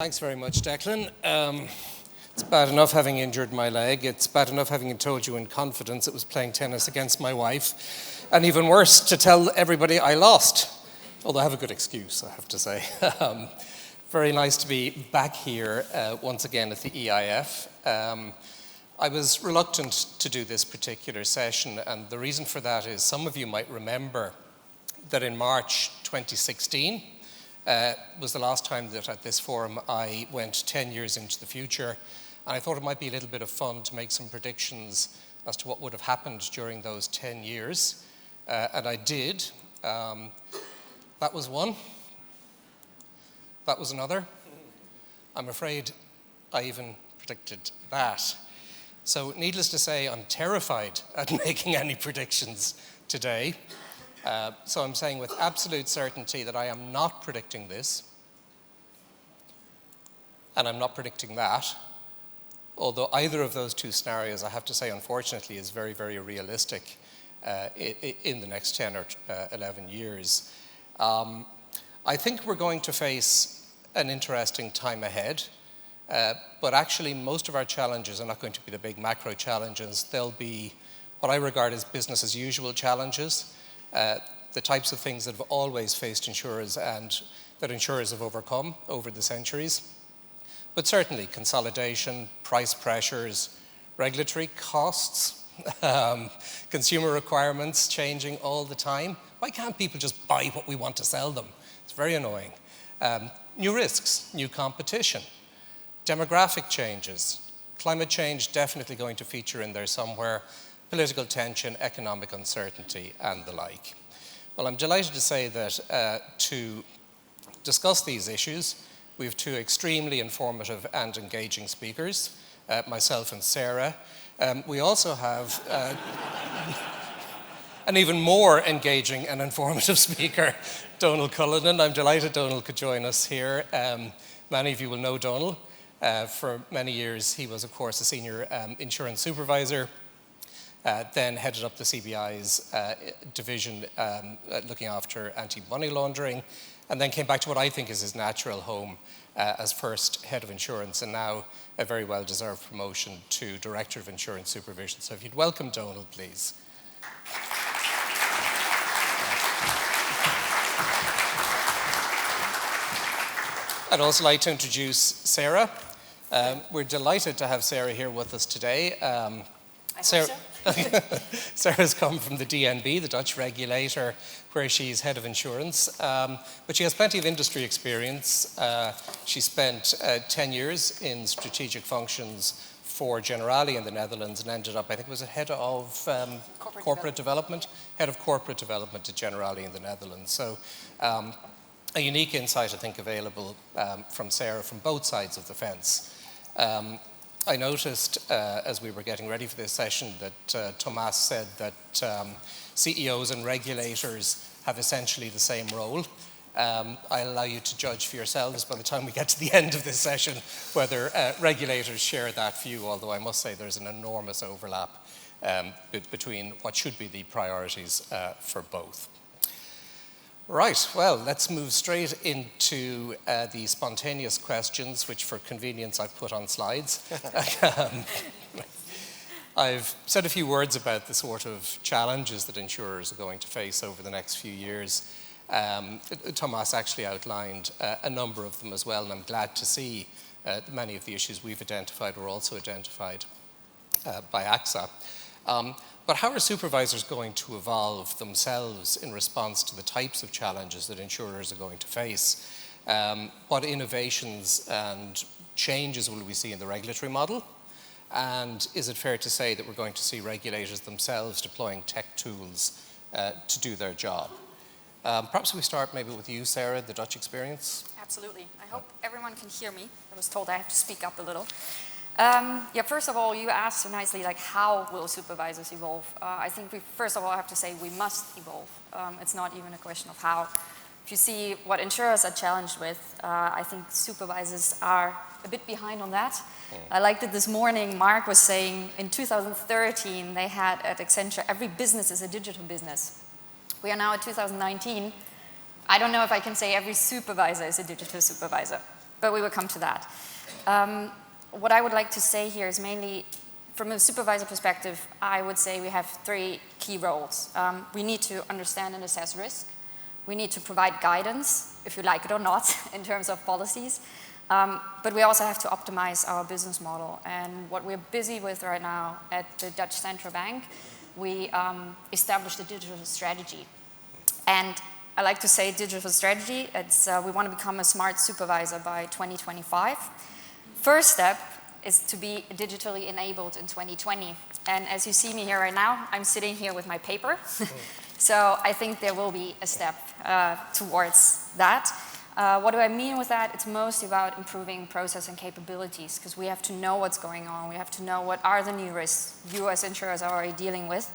Thanks very much, Declan. It's bad enough having injured my leg. It's bad enough having told you in confidence it was playing tennis against my wife. And even worse, to tell everybody I lost. Although I have a good excuse, I have to say. Very nice to be back here once again at the EIF. I was reluctant to do this particular session, and the reason for that is some of you might remember that in March 2016, was the last time that at this forum I went 10 years into the future, and I thought it might be a little bit of fun to make some predictions as to what would have happened during those 10 years, and I did. That was one. That was another. I'm afraid I even predicted that. So needless to say, I'm terrified at making any predictions today. So I'm saying with absolute certainty that I am not predicting this, and I'm not predicting that, although either of those two scenarios, I have to say, unfortunately, is very, very realistic in the next 10 or 11 years. I think we're going to face an interesting time ahead, but actually most of our challenges are not going to be the big macro challenges. They'll be what I regard as business as usual challenges. The types of things that have always faced insurers and that insurers have overcome over the centuries. But certainly consolidation, price pressures, regulatory costs, consumer requirements changing all the time. Why can't people just buy what we want to sell them? It's very annoying. New risks, new competition, demographic changes, climate change definitely going to feature in there somewhere, political tension, economic uncertainty, and the like. Well, I'm delighted to say that to discuss these issues, we have two extremely informative and engaging speakers, myself and Sarah. We also have an even more engaging and informative speaker, Domhnall Cullinan. I'm delighted Domhnall could join us here. Many of you will know Domhnall. For many years, he was, of course, a senior insurance supervisor. Then headed up the CBI's division looking after anti-money laundering, and then came back to what I think is his natural home as first head of insurance, and now a very well-deserved promotion to Director of Insurance Supervision. So if you'd welcome Domhnall, please. I'd also like to introduce Sarah. We're delighted to have Sarah here with us today. Sarah's come from the DNB, the Dutch regulator, where she's head of insurance, but she has plenty of industry experience. She spent 10 years in strategic functions for Generali in the Netherlands and ended up, I think it was head of corporate development, head of corporate development at Generali in the Netherlands. So a unique insight, I think, available from Sarah from both sides of the fence. I noticed as we were getting ready for this session that Thomas said that CEOs and regulators have essentially the same role. I'll allow you to judge for yourselves by the time we get to the end of this session whether regulators share that view, although I must say there's an enormous overlap between what should be the priorities for both. Right, well, let's move straight into the spontaneous questions, which for convenience I've put on slides. I've said a few words about the sort of challenges that insurers are going to face over the next few years. Thomas actually outlined a number of them as well, and I'm glad to see many of the issues we've identified were also identified by AXA. But how are supervisors going to evolve themselves in response to the types of challenges that insurers are going to face? What innovations and changes will we see in the regulatory model? And is it fair to say that we're going to see regulators themselves deploying tech tools to do their job? Perhaps we start maybe with you, Sarah, the Dutch experience. Absolutely. I hope everyone can hear me. I was told I have to speak up a little. First of all, you asked so nicely, like, how will supervisors evolve? I think we, first of all, have to say we must evolve. It's not even a question of how. If you see what insurers are challenged with, I think supervisors are a bit behind on that. I liked it this morning. Mark was saying in 2013, they had at Accenture, every business is a digital business. We are now at 2019. I don't know if I can say every supervisor is a digital supervisor. but we will come to that. What I would like to say here is mainly, from a supervisor perspective, I would say we have 3 key roles. We need to understand and assess risk. We need to provide guidance, if you like it or not, in terms of policies. But we also have to optimize our business model. And what we're busy with right now at the Dutch Central Bank, we established a digital strategy. And I like to say digital strategy, we want to become a smart supervisor by 2025. First step is to be digitally enabled in 2020. And as you see me here right now, I'm sitting here with my paper. So I think there will be a step towards that. What do I mean with that? It's mostly about improving process and capabilities, because we have to know what's going on. We have to know what are the new risks you as insurers are already dealing with,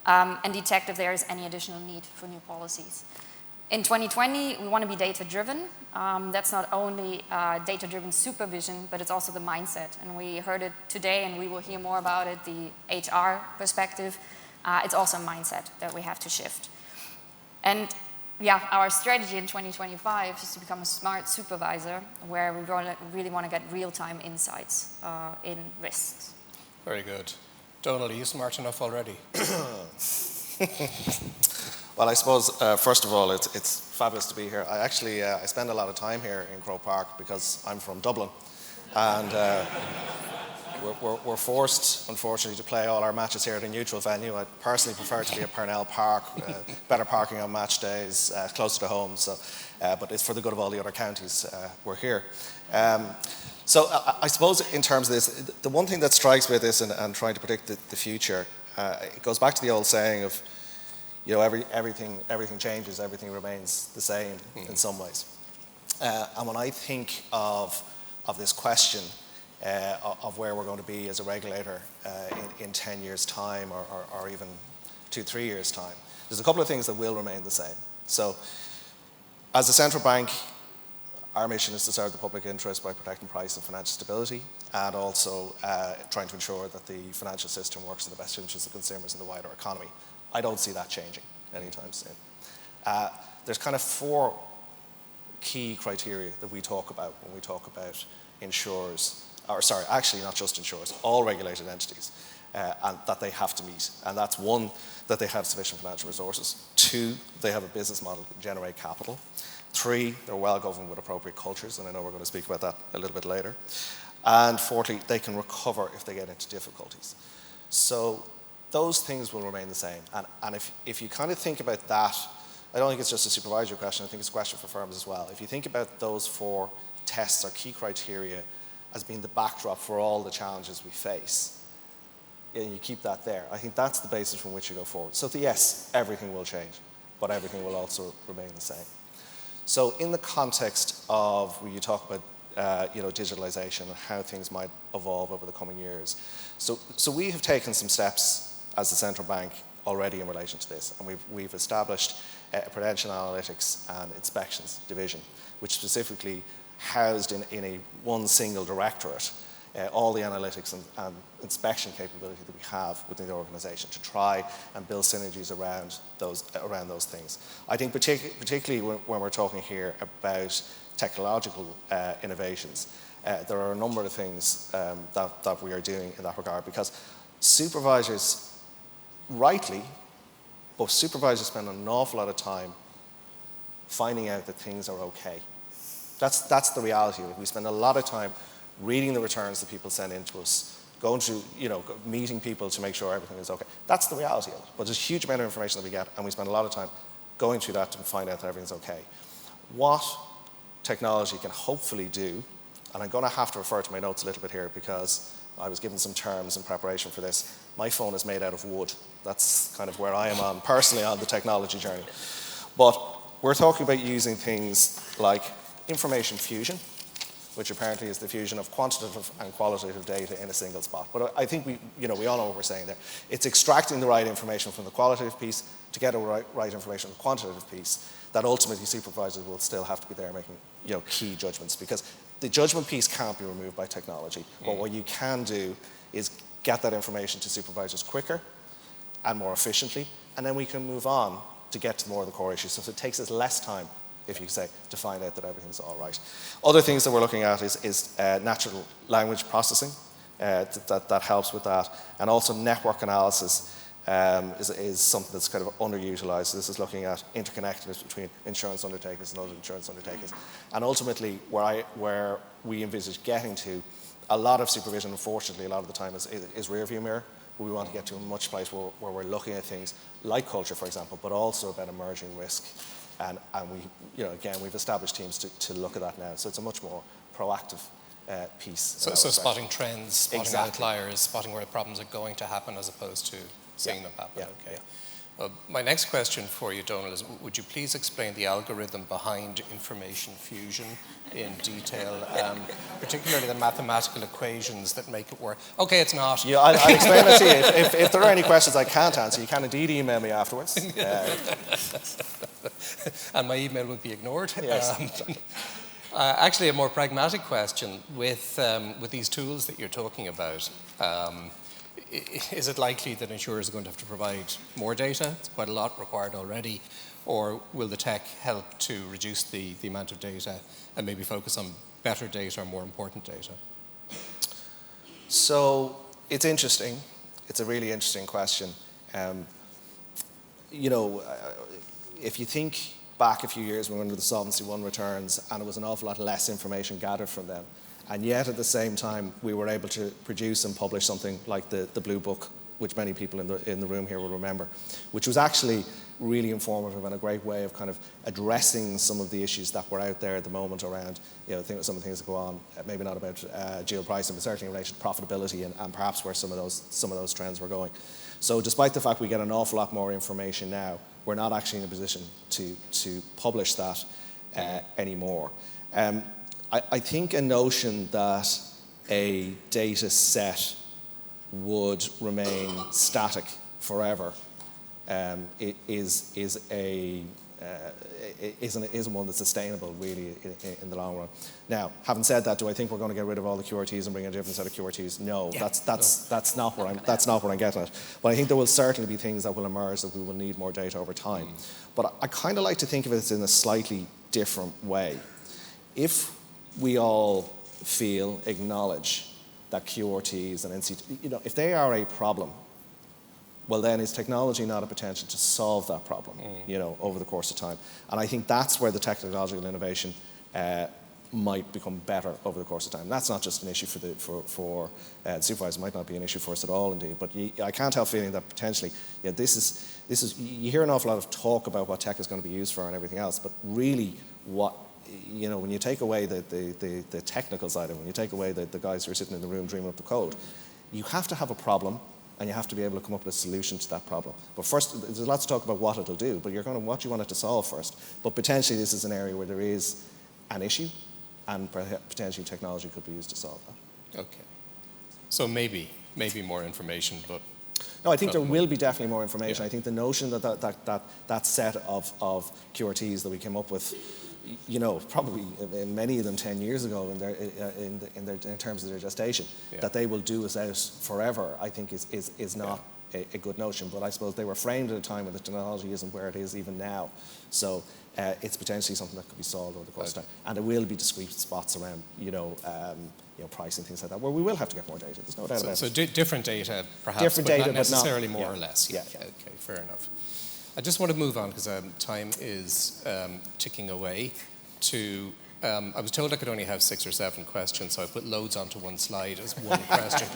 and detect if there is any additional need for new policies. In 2020, we want to be data-driven. That's not only data-driven supervision, but it's also the mindset. And we heard it today, and we will hear more about it, the HR perspective. It's also a mindset that we have to shift. And yeah, our strategy in 2025 is to become a smart supervisor, where we really want to get real-time insights in risks. Very good. Domhnall, are you smart enough already? Well, I suppose, first of all, it's fabulous to be here. I actually, I spend a lot of time here in Croke Park because I'm from Dublin. And we're forced, unfortunately, to play all our matches here at a neutral venue. I personally prefer to be at Purnell Park, better parking on match days, closer to home. So, but it's for the good of all the other counties. We're here. So I suppose in terms of this, the one thing that strikes me with this and trying to predict the future, it goes back to the old saying of, you know, everything changes, everything remains the same in some ways. And when I think of this question of where we're going to be as a regulator in 10 years' time or even 2-3 years' time, there's a couple of things that will remain the same. So as a central bank, our mission is to serve the public interest by protecting price and financial stability, and also trying to ensure that the financial system works in the best interest of consumers and the wider economy. I don't see that changing anytime soon. There's kind of 4 key criteria that we talk about when we talk about insurers, or sorry, actually not just insurers, all regulated entities, and that they have to meet. And that's 1, that they have sufficient financial resources. 2, they have a business model that can generate capital. 3, they're well governed with appropriate cultures, and I know we're going to speak about that a little bit later. And 4, they can recover if they get into difficulties. So those things will remain the same. And if you kind of think about that, I don't think it's just a supervisory question, I think it's a question for firms as well. If you think about those 4 tests or key criteria as being the backdrop for all the challenges we face, and you keep that there, I think that's the basis from which you go forward. So yes, everything will change, but everything will also remain the same. So in the context of when you talk about digitalization and how things might evolve over the coming years, so we have taken some steps as the central bank already in relation to this, and we've established a prudential analytics and inspections division, which specifically housed in a one single directorate all the analytics and inspection capability that we have within the organisation to try and build synergies around those things. I think particularly when we're talking here about technological innovations, there are a number of things that we are doing in that regard, because supervisors, rightly, but supervisors spend an awful lot of time finding out that things are okay. That's the reality of it. We spend a lot of time reading the returns that people send in to us, going through, meeting people to make sure everything is okay. That's the reality of it. But there's a huge amount of information that we get, and we spend a lot of time going through that to find out that everything's okay. What technology can hopefully do, and I'm going to have to refer to my notes a little bit here because I was given some terms in preparation for this. My phone is made out of wood. That's kind of where I am personally on the technology journey. But we're talking about using things like information fusion, which apparently is the fusion of quantitative and qualitative data in a single spot. But I think we all know what we're saying there. It's extracting the right information from the qualitative piece to get the right information from the quantitative piece, that ultimately supervisors will still have to be there making key judgments, because the judgment piece can't be removed by technology. But what you can do is get that information to supervisors quicker and more efficiently, and then we can move on to get to more of the core issues. So it takes us less time if you say, to find out that everything's all right. Other things that we're looking at is natural language processing. That helps with that. And also network analysis is something that's kind of underutilized. This is looking at interconnectedness between insurance undertakers and other insurance undertakers. And ultimately, where we envisage getting to, a lot of supervision, unfortunately, a lot of the time is rear view mirror. We want to get to a much place where we're looking at things like culture, for example, but also about emerging risk. And we, again, we've established teams to look at that now. So it's a much more proactive piece. So spotting trends, spotting outliers, spotting where problems are going to happen as opposed to seeing them happen. Okay. My next question for you, Domhnall, is would you please explain the algorithm behind information fusion in detail, particularly the mathematical equations that make it work? Okay, it's not. Yeah, I'll explain it to you. If there are any questions I can't answer, you can indeed email me afterwards. And my email would be ignored. Yes. Actually, a more pragmatic question with these tools that you're talking about. Is it likely that insurers are going to have to provide more data? It's quite a lot required already. Or will the tech help to reduce the amount of data and maybe focus on better data or more important data? So it's interesting. It's a really interesting question. If you think back a few years when we were under the Solvency I returns, and it was an awful lot less information gathered from them. And yet, at the same time, we were able to produce and publish something like the Blue Book, which many people in the room here will remember, which was actually really informative and a great way of kind of addressing some of the issues that were out there at the moment around, some of the things that go on, maybe not about geo pricing, but certainly in relation to profitability and perhaps where some of those trends were going. So, despite the fact we get an awful lot more information now, we're not actually in a position to publish that anymore. I think a notion that a data set would remain static forever is one that's sustainable really in the long run. Now, having said that, do I think we're going to get rid of all the QRTs and bring a different set of QRTs? No, yeah, that's not where I'm getting at. But I think there will certainly be things that will emerge that we will need more data over time. But I kind of like to think of it in a slightly different way. If we all acknowledge that QRTs and NCT, if they are a problem, well then is technology not a potential to solve that problem, over the course of time? And I think that's where the technological innovation might become better over the course of time. And that's not just an issue for the supervisor, might not be an issue for us at all indeed, but I can't help feeling that potentially, this is, you hear an awful lot of talk about what tech is going to be used for and everything else, but really when you take away the technical side of it, when you take away the guys who are sitting in the room dreaming up the code, you have to have a problem and you have to be able to come up with a solution to that problem. But first, there's lots of talk about what it'll do, but what you want it to solve first. But potentially this is an area where there is an issue and potentially technology could be used to solve that. Okay. So maybe more information, but... No, I think there will be definitely more information. Yeah. I think the notion that set of QRTs that we came up with, probably in many of them 10 years ago in terms of their gestation, that they will do us out forever, I think is not a good notion. But I suppose they were framed at a time when the technology isn't where it is even now. So it's potentially something that could be solved over the course of time. And there will be discrete spots around, price and things like that, where we will have to get more data. There's no doubt about it. So different data, perhaps, but not necessarily more or less. Yeah. Okay, fair enough. I just want to move on because time is ticking away to... I was told I could only have 6 or 7 questions, so I put loads onto one slide as one question.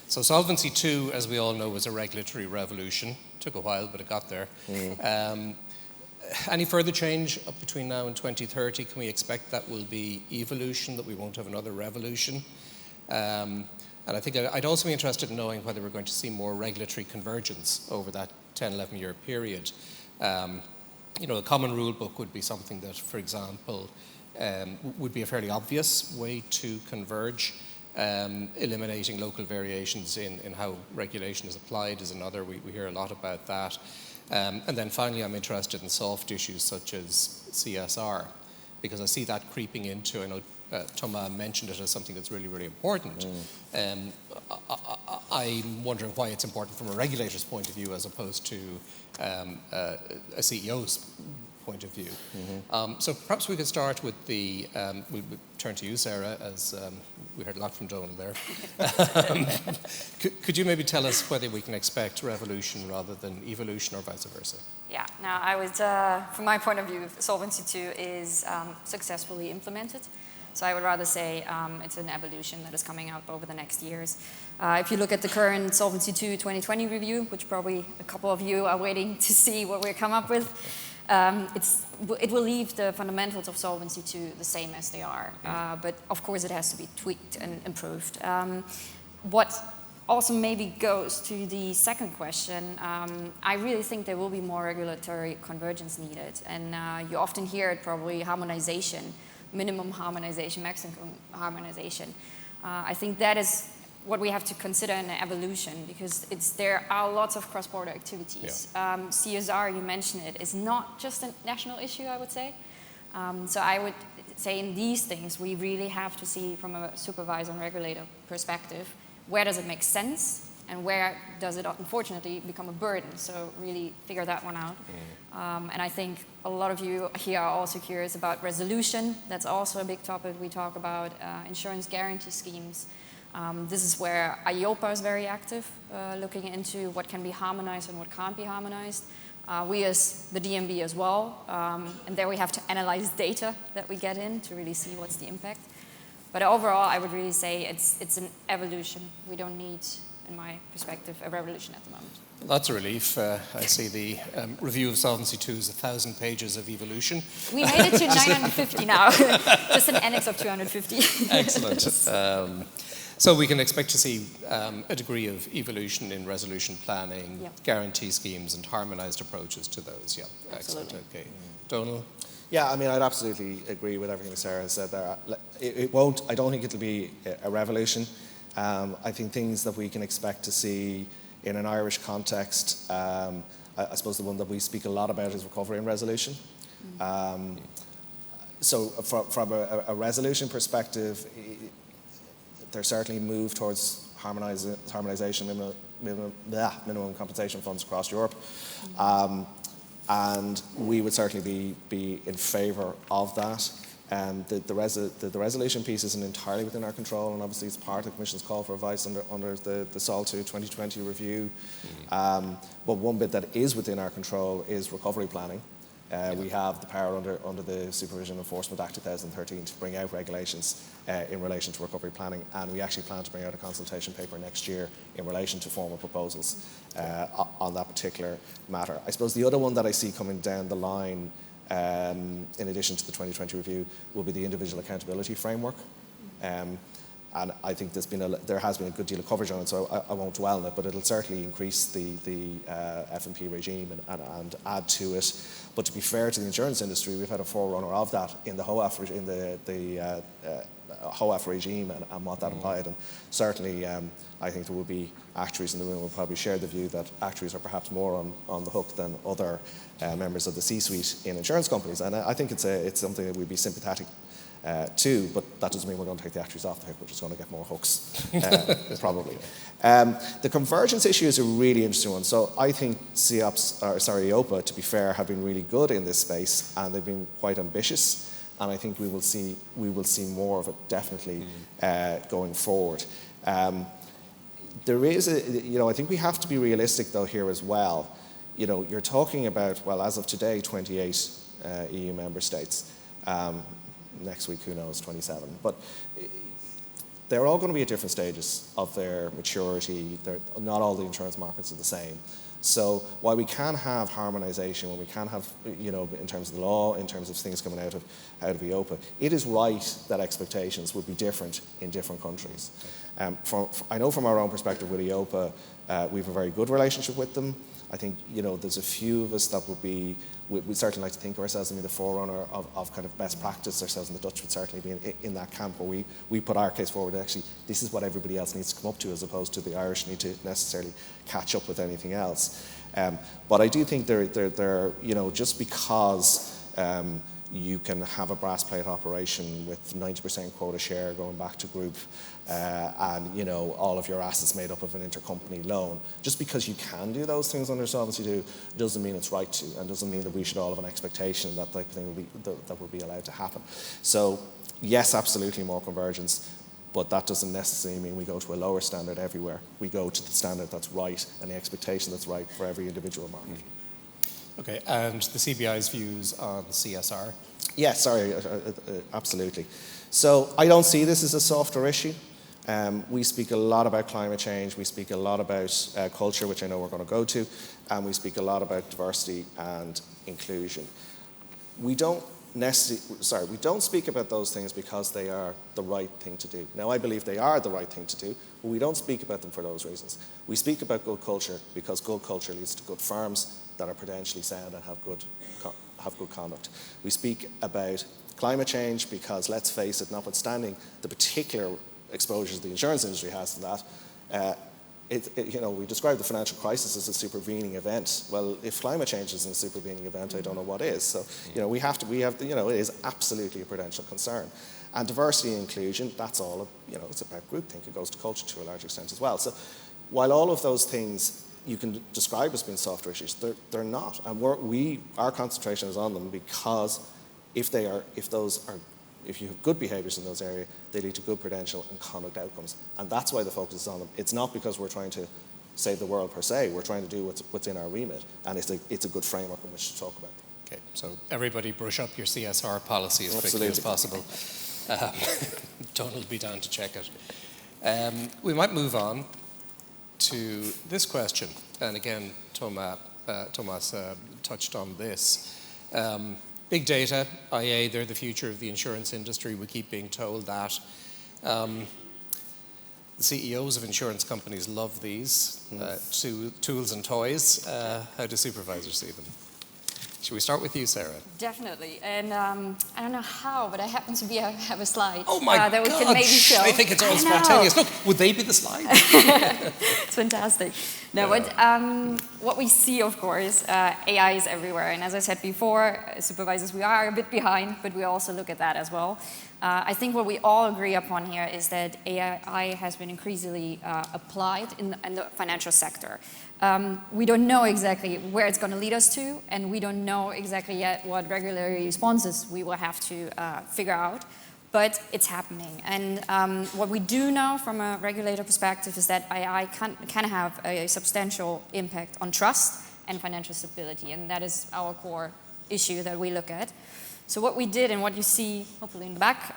So Solvency II, as we all know, was a regulatory revolution. Took a while, but it got there. Any further change up between now and 2030? Can we expect that will be evolution, that we won't have another revolution? And I think I'd also be interested in knowing whether we're going to see more regulatory convergence over that 10, 11-year period. A common rule book would be something that, for example, would be a fairly obvious way to converge. Eliminating local variations in how regulation is applied is another. We hear a lot about that. And then finally, I'm interested in soft issues such as CSR, because I see that creeping into, I know Thomas mentioned it as something that's really, really important. I'm wondering why it's important from a regulator's point of view as opposed to a CEO's point of view. So perhaps we could start with we'll turn to you, Sarah, as we heard a lot from Domhnall there. Could you maybe tell us whether we can expect revolution rather than evolution or vice versa? Yeah, now I would, from my point of view, Solvency II is successfully implemented. So I would rather say it's an evolution that is coming up over the next years. If you look at the current Solvency II 2020 review, which probably a couple of you are waiting to see what we've come up with, it will leave the fundamentals of Solvency II the same as they are. But of course it has to be tweaked and improved. What also maybe goes to the second question, I really think there will be more regulatory convergence needed. And you often hear it probably harmonization, minimum harmonization, maximum harmonization. I think that is what we have to consider in the evolution, because there are lots of cross-border activities. Yeah. CSR, you mentioned it, is not just a national issue, I would say. So I would say in these things, we really have to see from a supervisor and regulator perspective, where does it make sense and where does it unfortunately become a burden? So really figure that one out. And I think a lot of you here are also curious about resolution. That's also a big topic we talk about, insurance guarantee schemes. This is where EIOPA is very active, looking into what can be harmonized and what can't be harmonized. We as the DNB as well, and there we have to analyze data that we get in to really see what's the impact. But overall, I would really say it's an evolution. We don't need, in my perspective, a revolution at the moment. That's a relief. I see the review of Solvency II is 1,000 pages of evolution. We made it to 950 now, just an annex of 250. Excellent. So we can expect to see a degree of evolution in resolution planning, guarantee schemes, and harmonized approaches to those. Yeah, absolutely. Excellent. Okay, Domhnall. Yeah, I mean, I'd absolutely agree with everything Sarah said there. It won't. I don't think it'll be a revolution. I think things that we can expect to see in an Irish context, I suppose the one that we speak a lot about is recovery and resolution. So from a resolution perspective, there's certainly move towards harmonisation, minimum compensation funds across Europe. And we would certainly be in favour of that. The resolution piece isn't entirely within our control, and obviously it's part of the Commission's call for advice under the SOL 2 2020 review. But one bit that is within our control is recovery planning. We have the power under the Supervision Enforcement Act 2013 to bring out regulations in relation to recovery planning, and we actually plan to bring out a consultation paper next year in relation to formal proposals on that particular matter. I suppose the other one that I see coming down the line, in addition to the 2020 review, will be the individual accountability framework. And I think there has been a good deal of coverage on it, so I won't dwell on it, but it'll certainly increase the F&P regime and add to it. But to be fair to the insurance industry, we've had a forerunner of that in the HOAF regime and what that implied. And certainly, I think there will be actuaries in the room who will probably share the view that actuaries are perhaps more on the hook than other members of the C-suite in insurance companies. And I think it's something that we'd be sympathetic to, but that doesn't mean we're going to take the actuaries off the hook. We're just going to get more hooks, probably. The convergence issue is a really interesting one. So I think EIOPA, to be fair, have been really good in this space, and they've been quite ambitious. And I think we will see more of it definitely going forward. There is I think we have to be realistic though here as well. You're talking about, well, as of today, 28 EU member states. Next week, who knows, 27. But they're all going to be at different stages of their maturity. Not all the insurance markets are the same. So while we can have harmonisation, when we can have, in terms of the law, in terms of things coming out of EIOPA, it is right that expectations would be different in different countries. I know from our own perspective with EIOPA, we have a very good relationship with them. I think, there's a few of us that we'd certainly like to think of ourselves as the forerunner of kind of best practice ourselves, and the Dutch would certainly be in that camp where we put our case forward. Actually, this is what everybody else needs to come up to, as opposed to the Irish need to necessarily catch up with anything else. But I do think they're just because you can have a brass plate operation with 90% quota share going back to group, and all of your assets made up of an intercompany loan. Just because you can do those things under Solvency II doesn't mean it's right to, and doesn't mean that we should all have an expectation that type of thing will be allowed to happen. So yes, absolutely more convergence, but that doesn't necessarily mean we go to a lower standard everywhere. We go to the standard that's right and the expectation that's right for every individual market. Okay, and the CBI's views on CSR? Yeah, sorry, absolutely. So I don't see this as a softer issue. We speak a lot about climate change, we speak a lot about culture, which I know we're going to go to, and we speak a lot about diversity and inclusion. We don't speak about those things because they are the right thing to do. Now, I believe they are the right thing to do, but we don't speak about them for those reasons. We speak about good culture because good culture leads to good firms that are prudentially sound and have good conduct. We speak about climate change because, let's face it, notwithstanding the particular exposures the insurance industry has to that, we describe the financial crisis as a supervening event. Well, if climate change isn't a supervening event, I don't know what is. So, it is absolutely a prudential concern. And diversity and inclusion, that's all, it's about groupthink. It goes to culture to a large extent as well. So, while all of those things you can describe as being softer issues, they're not. And our concentration is on them because if you have good behaviours in those areas, they lead to good prudential and conduct outcomes. And that's why the focus is on them. It's not because we're trying to save the world per se. We're trying to do what's in our remit. And it's a good framework in which to talk about. Okay, so everybody brush up your CSR policy as quickly as possible. Donald will be down to check it. We might move on to this question. And again, Thomas touched on this. Big data, i.e. they're the future of the insurance industry. We keep being told that. The CEOs of insurance companies love these tools and toys. How do supervisors see them? Should we start with you, Sarah? Definitely. And I don't know how, but I happen to have a slide that we can maybe show. I think it's all spontaneous. Look, would they be the slide? It's fantastic. No, but what we see, of course, AI is everywhere. And as I said before, supervisors, we are a bit behind, but we also look at that as well. I think what we all agree upon here is that AI has been increasingly applied in the financial sector. We don't know exactly where it's going to lead us to, and we don't know exactly yet what regulatory responses we will have to figure out, but it's happening. And what we do know from a regulator perspective is that AI can have a substantial impact on trust and financial stability, and that is our core issue that we look at. So what we did, and what you see hopefully in the back,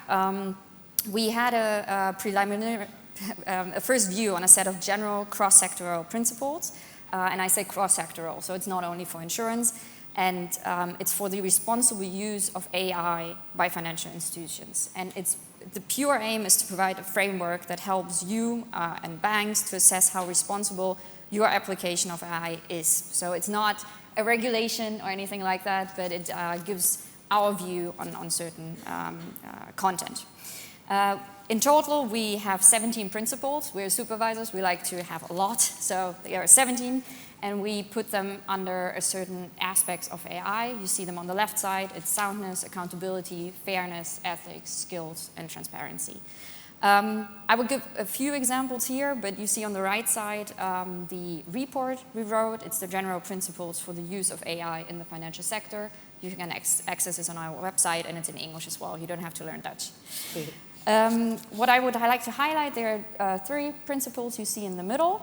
we had a preliminary, a first view on a set of general cross-sectoral principles. And I say cross-sectoral, so it's not only for insurance, and it's for the responsible use of AI by financial institutions. And the pure aim is to provide a framework that helps you and banks to assess how responsible your application of AI is. So it's not a regulation or anything like that, but it gives our view on certain content. In total, we have 17 principles. We're supervisors. We like to have a lot, so there are 17, and we put them under a certain aspects of AI. You see them on the left side. It's soundness, accountability, fairness, ethics, skills, and transparency. I will give a few examples here, but you see on the right side the report we wrote. It's the general principles for the use of AI in the financial sector. You can access this on our website, and it's in English as well. You don't have to learn Dutch. What I would like to highlight, there are 3 principles you see in the middle.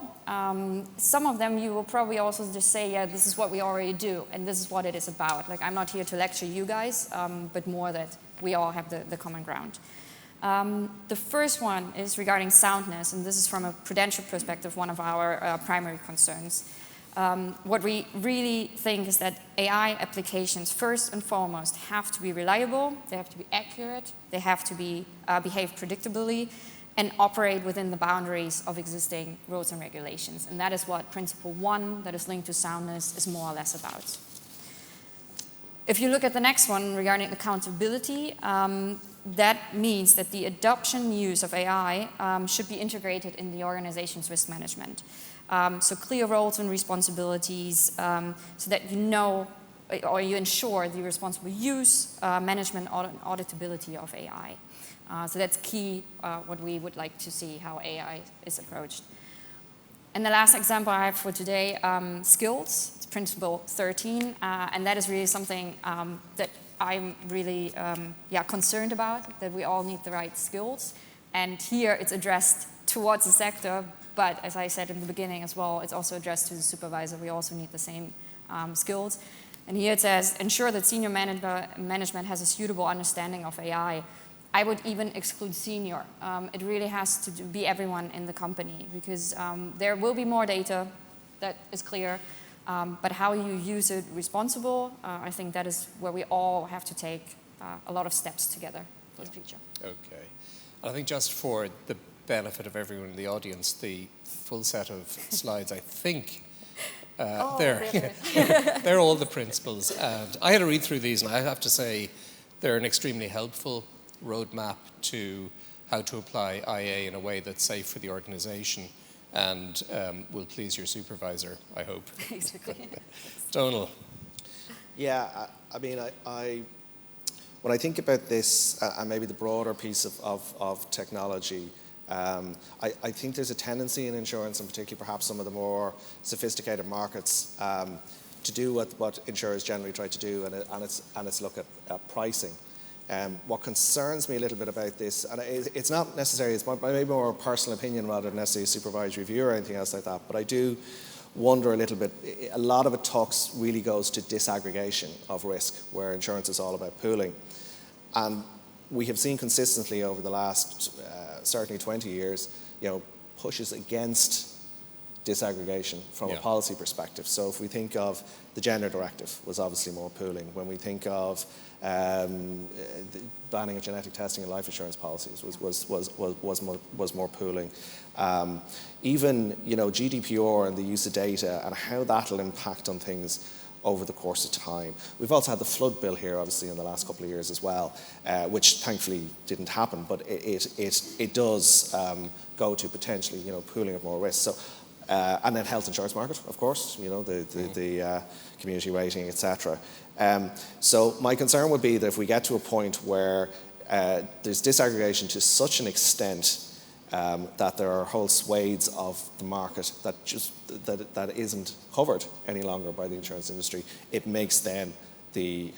Some of them you will probably also just say, yeah, this is what we already do, and this is what it is about. Like, I'm not here to lecture you guys, but more that we all have the common ground. The first one is regarding soundness, and this is from a prudential perspective, one of our primary concerns. What we really think is that AI applications, first and foremost, have to be reliable, they have to be accurate, they have to be behave predictably, and operate within the boundaries of existing rules and regulations. And that is what principle 1, that is linked to soundness, is more or less about. If you look at the next one regarding accountability, that means that the adoption use of AI should be integrated in the organization's risk management. So clear roles and responsibilities, so that you know or you ensure the responsible use, management, auditability of AI. So that's key, what we would like to see, how AI is approached. And the last example I have for today, skills. It's principle 13, and that is really something that I'm really concerned about, that we all need the right skills. And here it's addressed towards the sector, but as I said in the beginning as well, it's also addressed to the supervisor. We also need the same skills. And here it says, ensure that senior management has a suitable understanding of AI. I would even exclude senior. It really has to be everyone in the company, because there will be more data, that is clear, but how you use it responsible, I think that is where we all have to take a lot of steps together for the future. Okay. I think just for the benefit of everyone in the audience, the full set of slides, I think, they're all the principles. And I had a read through these, and I have to say they're an extremely helpful roadmap to how to apply IA in a way that's safe for the organization and will please your supervisor, I hope. Exactly. Domhnall. Yeah, I mean, when I think about this and maybe the broader piece of technology, I think there's a tendency in insurance, and particularly perhaps some of the more sophisticated markets, to do what insurers generally try to do, and it's look at pricing. What concerns me a little bit about this, and it's not necessarily, it's maybe more a personal opinion rather than necessarily a supervisory review or anything else like that, but I do wonder a little bit, a lot of it really goes to disaggregation of risk, where insurance is all about pooling. And we have seen consistently over the last certainly 20 years, pushes against disaggregation from a policy perspective. So if we think of the gender directive, was obviously more pooling. When we think of the banning of genetic testing in life insurance policies, was more pooling. Even GDPR and the use of data and how that'll impact on things over the course of time. We've also had the flood bill here, obviously, in the last couple of years as well, which thankfully didn't happen, but it does go to potentially, pooling of more risk. So, and then health insurance market, of course, the community rating, etc. So my concern would be that if we get to a point where there's disaggregation to such an extent that there are whole swathes of the market that isn't covered any longer by the insurance industry, it makes then the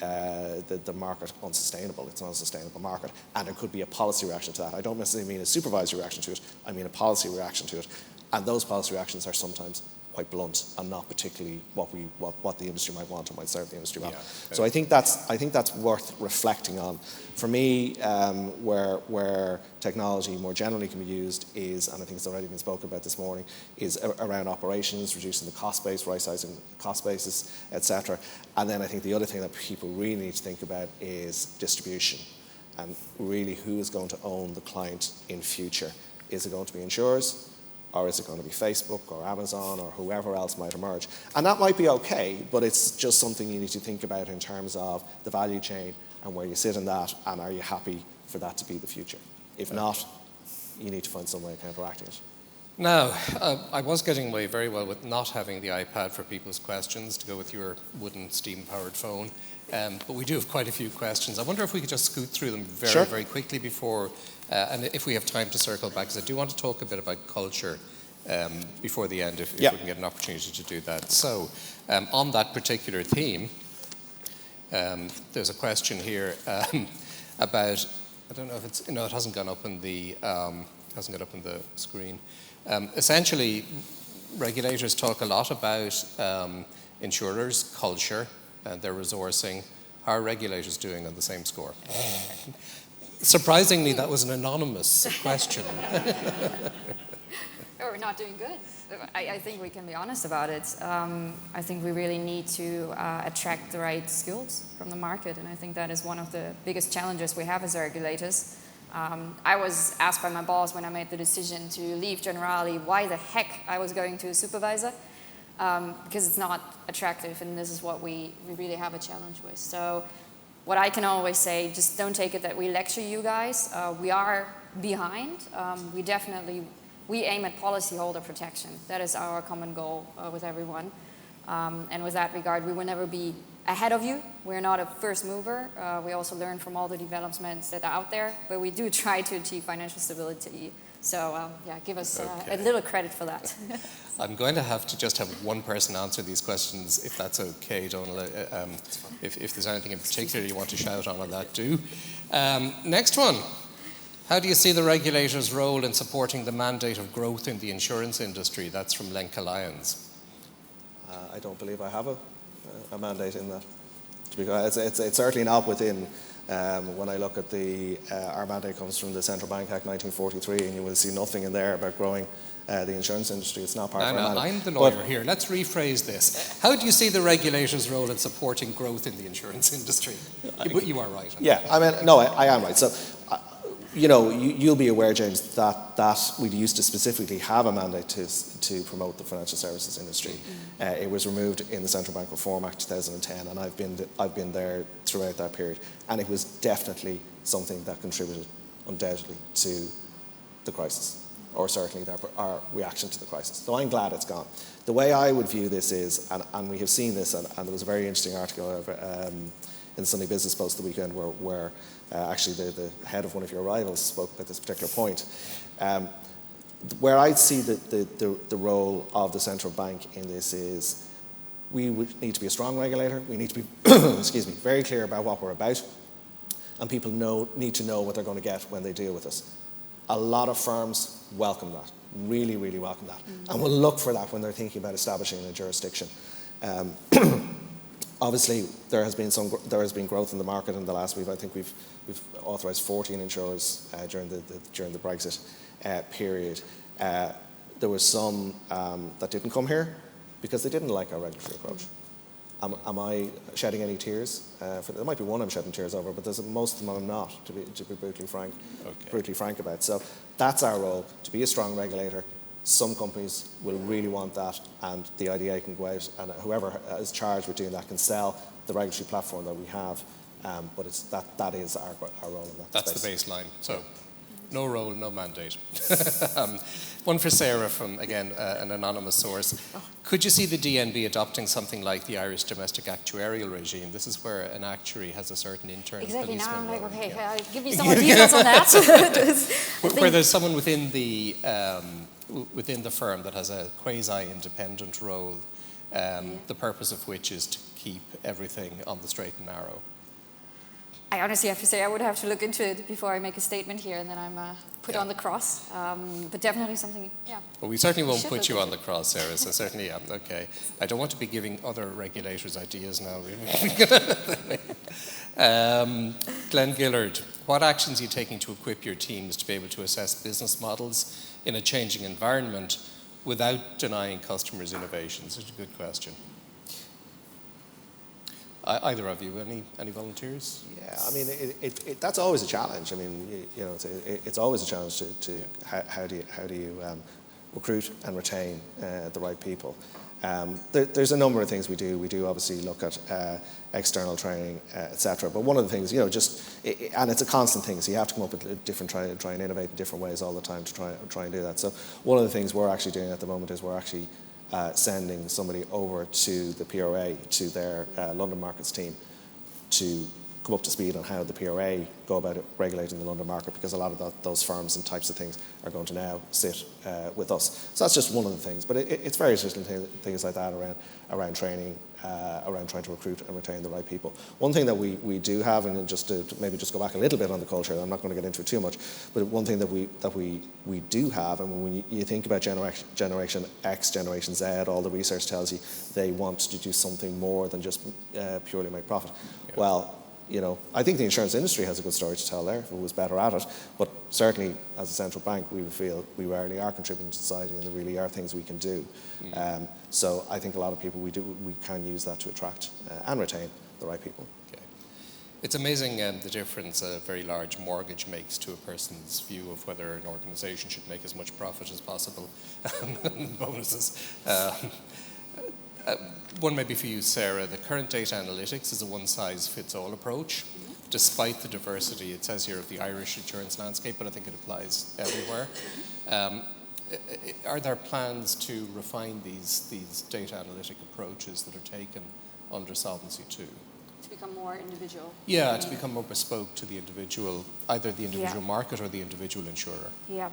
market unsustainable. It's an unsustainable market, and there could be a policy reaction to that. I don't necessarily mean a supervisory reaction to it, I mean a policy reaction to it. And those policy reactions are sometimes quite blunt and not particularly what the industry might want or might serve the industry well. So I think that's worth reflecting on. For me, where technology more generally can be used is, and I think it's already been spoken about this morning, is around operations, reducing the cost base, right-sizing cost bases, etc. And then I think the other thing that people really need to think about is distribution, and really who is going to own the client in future. Is it going to be insurers? Or is it going to be Facebook or Amazon or whoever else might emerge? And that might be okay, but it's just something you need to think about in terms of the value chain and where you sit in that, and are you happy for that to be the future? If not, you need to find some way of counteracting it. Now, I was getting away very well with not having the iPad for people's questions to go with your wooden steam-powered phone, but we do have quite a few questions. I wonder if we could just scoot through them very quickly before, and if we have time to circle back, because I do want to talk a bit about culture before the end, if we can get an opportunity to do that. So, on that particular theme, there's a question here about, I don't know if it's, no, it hasn't gone up in the screen. Essentially, regulators talk a lot about insurers, culture, their resourcing. How are regulators doing on the same score? Surprisingly, that was an anonymous question. We're not doing good. I think we can be honest about it. I think we really need to attract the right skills from the market, and I think that is one of the biggest challenges we have as regulators. I was asked by my boss when I made the decision to leave Generali why the heck I was going to a supervisor, because it's not attractive, and this is what we really have a challenge with. So what I can always say, just don't take it that we lecture you guys. We are behind. We aim at policyholder protection. That is our common goal with everyone. And with that regard, we will never be ahead of you. We're not a first mover. We also learn from all the developments that are out there, but we do try to achieve financial stability. So give us a little credit for that. I'm going to have to just have one person answer these questions, if that's okay, Domhnall. If there's anything in particular you want to shout on that, do. Next one. How do you see the regulator's role in supporting the mandate of growth in the insurance industry? That's from Lenka Lyons. I don't believe I have a mandate in that. Because it's certainly not within. When I look at our mandate comes from the Central Bank Act 1943, and you will see nothing in there about growing the insurance industry. It's not part of our mandate. I'm the lawyer here. Let's rephrase this. How do you see the regulator's role in supporting growth in the insurance industry? But you are right. Yeah, I am right. So, you'll be aware, James, that we used to specifically have a mandate to promote the financial services industry. It was removed in the Central Bank Reform Act 2010, and I've been there throughout that period, and it was definitely something that contributed undoubtedly to the crisis, or certainly our reaction to the crisis. So I'm glad it's gone. The way I would view this is, and we have seen this, and there was a very interesting article in the Sunday Business Post the weekend where actually the head of one of your rivals spoke about this particular point. Where I see the role of the central bank in this is we would need to be a strong regulator. We need to be very clear about what we're about, and people need to know what they're going to get when they deal with us. A lot of firms welcome that, really, really welcome that, and will look for that when they're thinking about establishing a jurisdiction. Obviously, there has been growth in the market in the last week. I think we've authorised 14 insurers during the Brexit period. There was some that didn't come here because they didn't like our regulatory approach. Am I shedding any tears? There might be one I'm shedding tears over, but most of them I'm not, to be brutally frank about. So that's our role, to be a strong regulator. Some companies will really want that, and the IDA can go out, and whoever is charged with doing that can sell the regulatory platform that we have. But that is our role in that. That's space. The baseline. So, no role, no mandate. One for Sarah from, again, an anonymous source. Could you see the DNB adopting something like the Irish domestic actuarial regime? This is where an actuary has a certain internal policeman. Exactly. Now I'm like, role. okay, give me some more details on that. Where there's someone within the firm that has a quasi-independent role, the purpose of which is to keep everything on the straight and narrow. I honestly have to say I would have to look into it before I make a statement here, and then I'm put on the cross. But definitely something, Well, we certainly won't put you on the cross, Sarah, so certainly, okay. I don't want to be giving other regulators ideas now. Glenn Gillard, what actions are you taking to equip your teams to be able to assess business models in a changing environment without denying customers innovations? It's a good question. Either of you, any volunteers? Yeah, I mean, that's always a challenge. I mean, it's always a challenge to how do you recruit and retain the right people. There's a number of things we do. We do obviously look at external training, etc. But one of the things, and it's a constant thing. So you have to come up with try and innovate in different ways all the time to try and do that. So one of the things we're actually doing at the moment is we're actually sending somebody over to the PRA, to their London markets team, to come up to speed on how the PRA go about regulating the London market, because a lot of those firms and types of things are going to now sit with us. So that's just one of the things. But it's various little things like that around training, around trying to recruit and retain the right people. One thing that we do have, and just to maybe just go back a little bit on the culture, I'm not going to get into it too much, but one thing that we do have, and when you think about Generation X, Generation Z, all the research tells you they want to do something more than just purely make profit. Yeah. Well, I think the insurance industry has a good story to tell there if it was better at it, but certainly as a central bank we would feel we really are contributing to society and there really are things we can do. So I think a lot of people we can use that to attract and retain the right people. Okay. It's amazing the difference a very large mortgage makes to a person's view of whether an organisation should make as much profit as possible and bonuses. One maybe for you, Sarah. The current data analytics is a one-size-fits-all approach, despite the diversity, it says here, of the Irish insurance landscape, but I think it applies everywhere. Are there plans to refine these data analytic approaches that are taken under Solvency II? To become more individual. Yeah, to become more bespoke to the individual, either the individual market or the individual insurer. Yeah.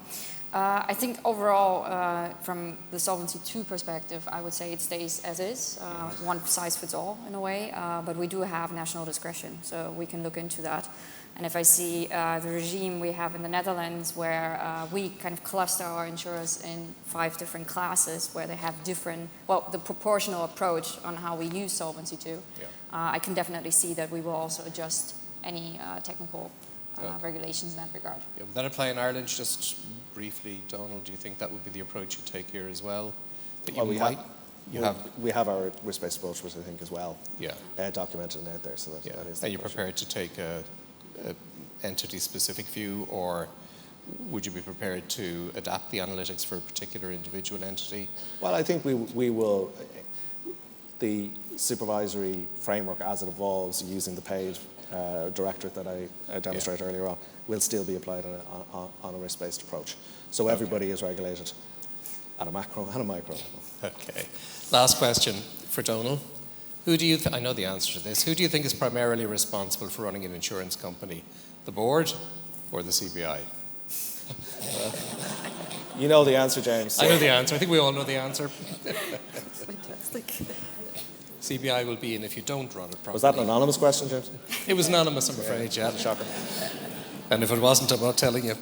I think overall, from the Solvency II perspective, I would say it stays as is, one size fits all in a way, but we do have national discretion, so we can look into that. And if I see the regime we have in the Netherlands, where we kind of cluster our insurers in 5 different classes, where they have different, well, the proportional approach on how we use Solvency II, I can definitely see that we will also adjust any technical regulations in that regard. Yeah, would that apply in Ireland? Just briefly, Domhnall, do you think that would be the approach you take here as well? That you we have our risk-based approach, which I think as well, documented and out there. So that is the Are you prepared to take a entity-specific view, or would you be prepared to adapt the analytics for a particular individual entity? Well, I think we will. The supervisory framework, as it evolves, using the paid directorate that I demonstrated earlier on, will still be applied on a risk-based approach. So everybody is regulated at a macro and a micro level. Okay. Last question for Domhnall. Who do you I know the answer to this. Who do you think is primarily responsible for running an insurance company? The board or the CBI? You know the answer, James. I know the answer. I think we all know the answer. Fantastic. CBI will be in if you don't run it properly. Was that an anonymous question, James? It was anonymous, I'm afraid, yeah. Shocker. And if it wasn't, I'm not telling you.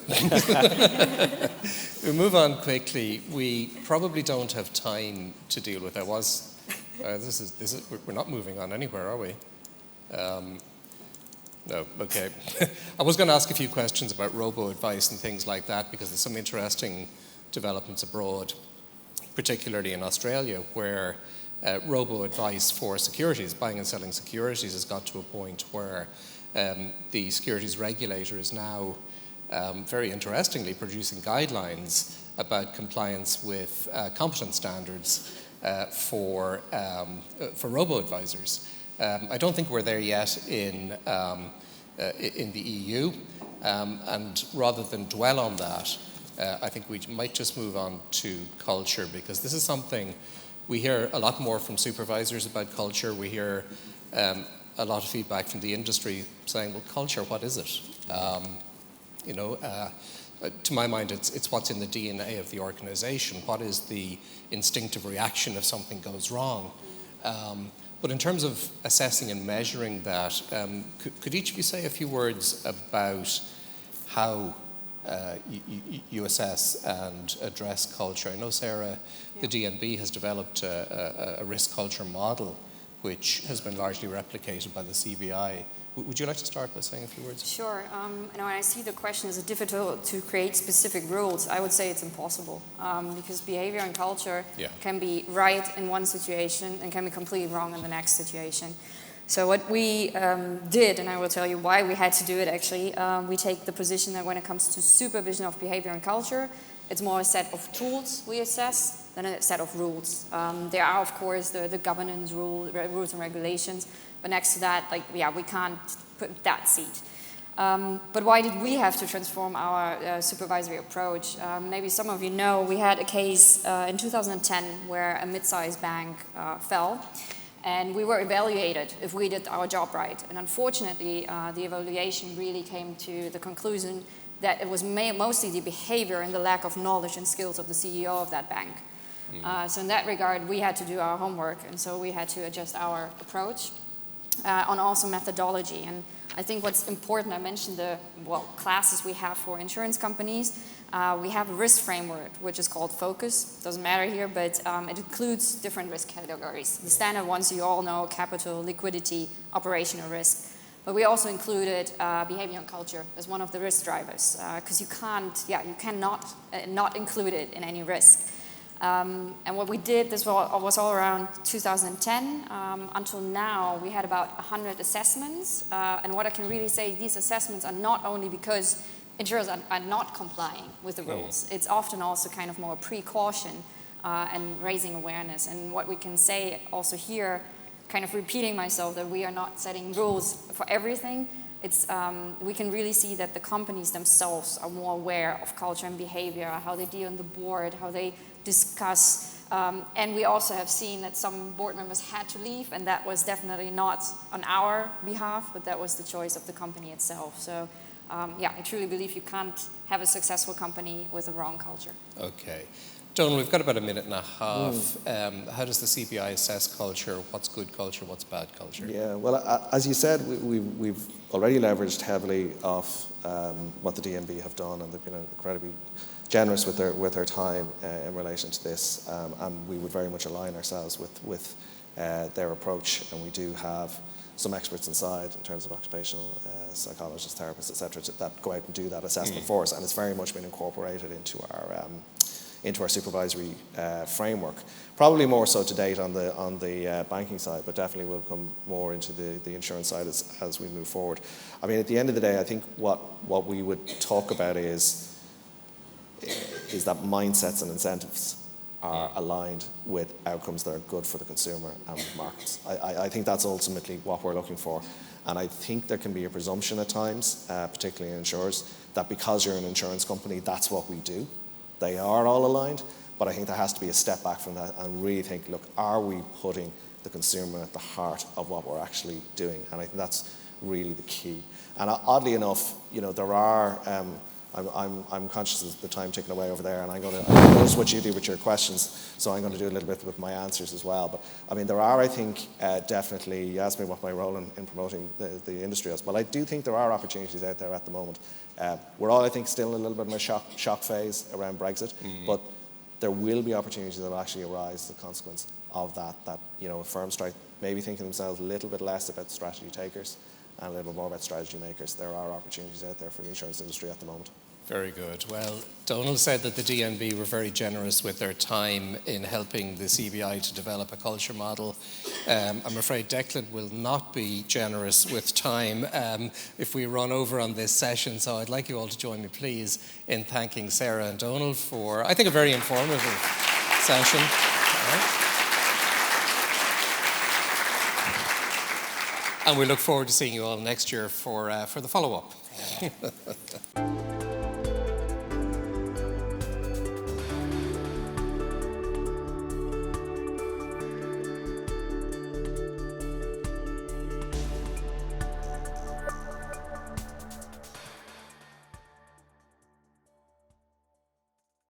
We'll move on quickly. We probably don't have time to deal with that. We're not moving on anywhere, are we? No, okay. I was going to ask a few questions about robo-advice and things like that, because there's some interesting developments abroad, particularly in Australia, where robo-advice for securities, buying and selling securities, has got to a point where the securities regulator is now, very interestingly, producing guidelines about compliance with competence standards for robo-advisors. I don't think we're there yet in the EU, and rather than dwell on that, I think we might just move on to culture, because this is something we hear a lot more from supervisors about culture. We hear a lot of feedback from the industry saying, well, culture, what is it? To my mind, it's what's in the DNA of the organization. What is the instinctive reaction if something goes wrong? But in terms of assessing and measuring that, could each of you say a few words about how you assess and address culture? I know, Sarah, the DNB has developed a risk culture model which has been largely replicated by the CBI. Would you like to start by saying a few words? Sure. When I see the question, is it difficult to create specific rules? I would say it's impossible, because behavior and culture can be right in one situation and can be completely wrong in the next situation. So what we did, and I will tell you why we had to do it actually, we take the position that when it comes to supervision of behavior and culture, it's more a set of tools we assess than a set of rules. There are, of course, the governance rules and regulations, but next to that, we can't put that seat. But why did we have to transform our supervisory approach? Maybe some of you know we had a case in 2010 where a mid-sized bank fell, and we were evaluated if we did our job right. And unfortunately, the evaluation really came to the conclusion that it was mostly the behavior and the lack of knowledge and skills of the CEO of that bank. So in that regard, we had to do our homework, and so we had to adjust our approach on also methodology. And I think what's important, I mentioned the classes we have for insurance companies. We have a risk framework, which is called FOCUS. Doesn't matter here, but it includes different risk categories. The standard ones you all know: capital, liquidity, operational risk. But we also included behavior and culture as one of the risk drivers, because you cannot not include it in any risk. And what we did, this was all around 2010. Until now, we had about 100 assessments. And what I can really say, these assessments are not only because insurers are not complying with the rules. It's often also kind of more precaution and raising awareness. And what we can say also here, kind of repeating myself, that we are not setting rules for everything. We can really see that the companies themselves are more aware of culture and behavior, how they deal on the board, how they discuss And we also have seen that some board members had to leave, and that was definitely not on our behalf, but that was the choice of the company itself. So yeah, I truly believe you can't have a successful company with a wrong culture. Okay. Domhnall, we've got about a minute and a half. How does the CBI assess culture? What's good culture? What's bad culture? Yeah, well, as you said, we've already leveraged heavily off what the DNB have done, and they've been incredibly generous with their time in relation to this, and we would very much align ourselves with their approach, and we do have some experts inside in terms of occupational psychologists, therapists, etc., that go out and do that assessment for us, and it's very much been incorporated into our supervisory framework. Probably more so to date on the banking side, but definitely will come more into the insurance side as we move forward. I mean, at the end of the day, I think what we would talk about is that mindsets and incentives are aligned with outcomes that are good for the consumer and markets. I think that's ultimately what we're looking for. And I think there can be a presumption at times, particularly in insurers, that because you're an insurance company, that's what we do. They are all aligned, but I think there has to be a step back from that and really think, look, are we putting the consumer at the heart of what we're actually doing? And I think that's really the key. And oddly enough, there are, I'm conscious of the time ticking away over there, and I'm going to notice what you do with your questions, so I'm going to do a little bit with my answers as well. But I mean, there are, I think, definitely, you asked me what my role in promoting the industry is. Well, I do think there are opportunities out there at the moment. We're all, I think, still in a little bit of a shock phase around Brexit, but there will be opportunities that will actually arise as a consequence of that firms start maybe thinking themselves a little bit less about strategy takers and a little bit more about strategy makers. There are opportunities out there for the insurance industry at the moment. Very good. Well, Domhnall said that the DNB were very generous with their time in helping the CBI to develop a culture model. I'm afraid Declan will not be generous with time if we run over on this session, so I'd like you all to join me, please, in thanking Sarah and Domhnall for, I think, a very informative session. And we look forward to seeing you all next year for the follow-up.